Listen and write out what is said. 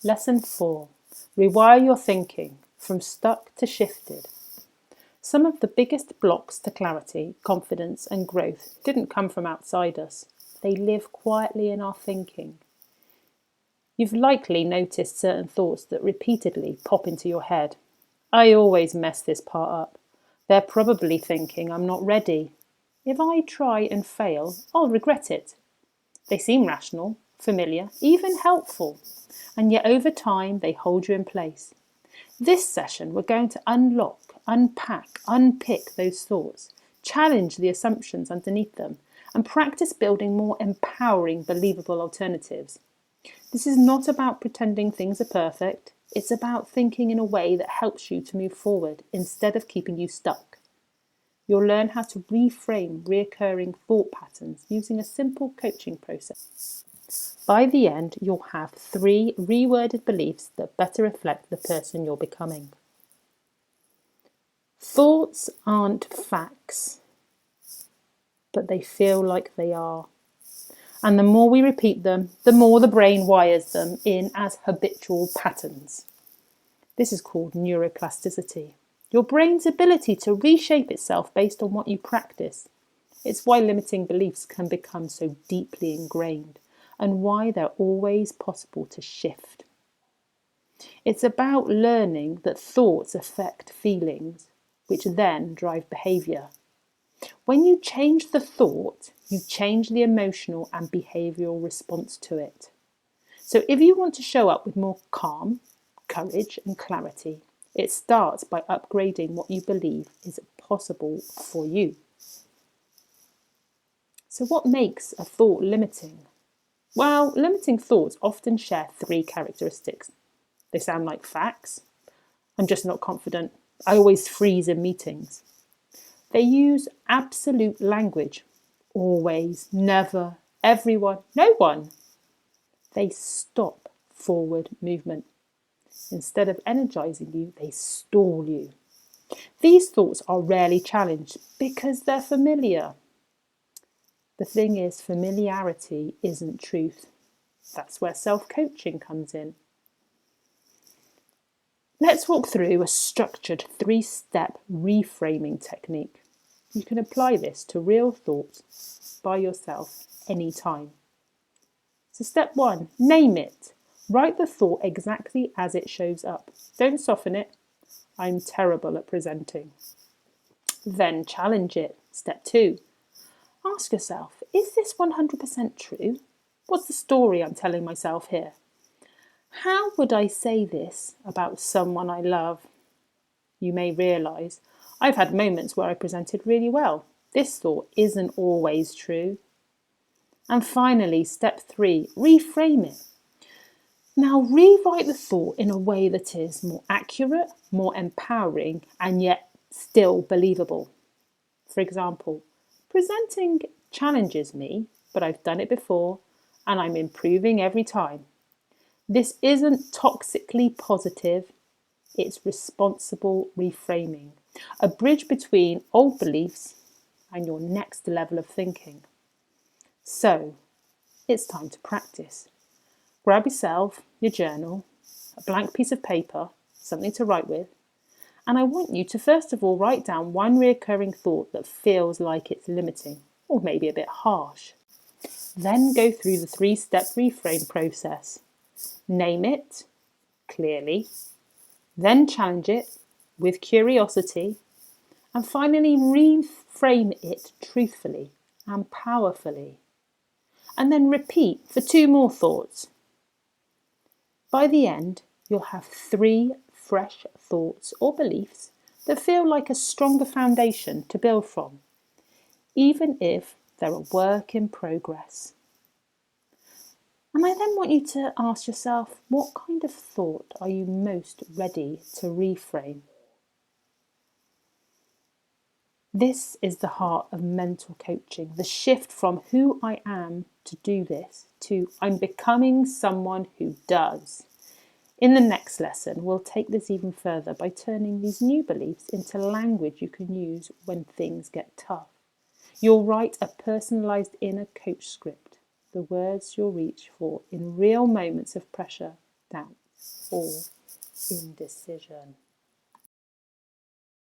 Lesson 4. Rewire your thinking from stuck to shifted. Some of the biggest blocks to clarity, confidence and growth didn't come from outside us. They live quietly in our thinking. You've likely noticed certain thoughts that repeatedly pop into your head. I always mess this part up. They're probably thinking I'm not ready. If I try and fail, I'll regret it. They seem rational, familiar, even helpful, and yet over time they hold you in place. This session we're going to unlock, unpack, unpick those thoughts, challenge the assumptions underneath them, and practice building more empowering, believable alternatives. This is not about pretending things are perfect. It's about thinking in a way that helps you to move forward instead of keeping you stuck. You'll learn how to reframe recurring thought patterns using a simple coaching process. By the end, you'll have 3 reworded beliefs that better reflect the person you're becoming. Thoughts aren't facts, but they feel like they are. And the more we repeat them, the more the brain wires them in as habitual patterns. This is called neuroplasticity. Your brain's ability to reshape itself based on what you practice. It's why limiting beliefs can become so deeply ingrained and why they're always possible to shift. It's about learning that thoughts affect feelings, which then drive behaviour. When you change the thought, you change the emotional and behavioural response to it. So if you want to show up with more calm, courage and clarity, it starts by upgrading what you believe is possible for you. So what makes a thought limiting? Well, limiting thoughts often share 3 characteristics. They sound like facts. I'm just not confident. I always freeze in meetings. They use absolute language. Always, never, everyone, no one. They stop forward movement. Instead of energizing you, they stall you. These thoughts are rarely challenged because they're familiar. The thing is, familiarity isn't truth. That's where self-coaching comes in. Let's walk through a structured 3-step reframing technique. You can apply this to real thoughts by yourself anytime. So step 1, name it. Write the thought exactly as it shows up. Don't soften it. I'm terrible at presenting. Then challenge it. Step 2, ask yourself, is this 100% true? What's the story I'm telling myself here? How would I say this about someone I love? You may realise I've had moments where I presented really well. This thought isn't always true. And finally, step 3, reframe it. Now rewrite the thought in a way that is more accurate, more empowering, and yet still believable. For example, presenting challenges me, but I've done it before and I'm improving every time. This isn't toxically positive, it's responsible reframing, a bridge between old beliefs and your next level of thinking. So, it's time to practice. Grab yourself, your journal, a blank piece of paper, something to write with, and I want you to first of all write down one recurring thought that feels like it's limiting, or maybe a bit harsh. Then go through the 3-step reframe process. Name it clearly, then challenge it with curiosity, and finally reframe it truthfully and powerfully. And then repeat for 2 more thoughts. By the end, you'll have 3 fresh thoughts or beliefs that feel like a stronger foundation to build from, even if they're a work in progress. And I then want you to ask yourself, what kind of thought are you most ready to reframe? This is the heart of mental coaching, the shift from who I am to do this to I'm becoming someone who does. In the next lesson, we'll take this even further by turning these new beliefs into language you can use when things get tough. You'll write a personalised inner coach script, the words you'll reach for in real moments of pressure, doubt or indecision.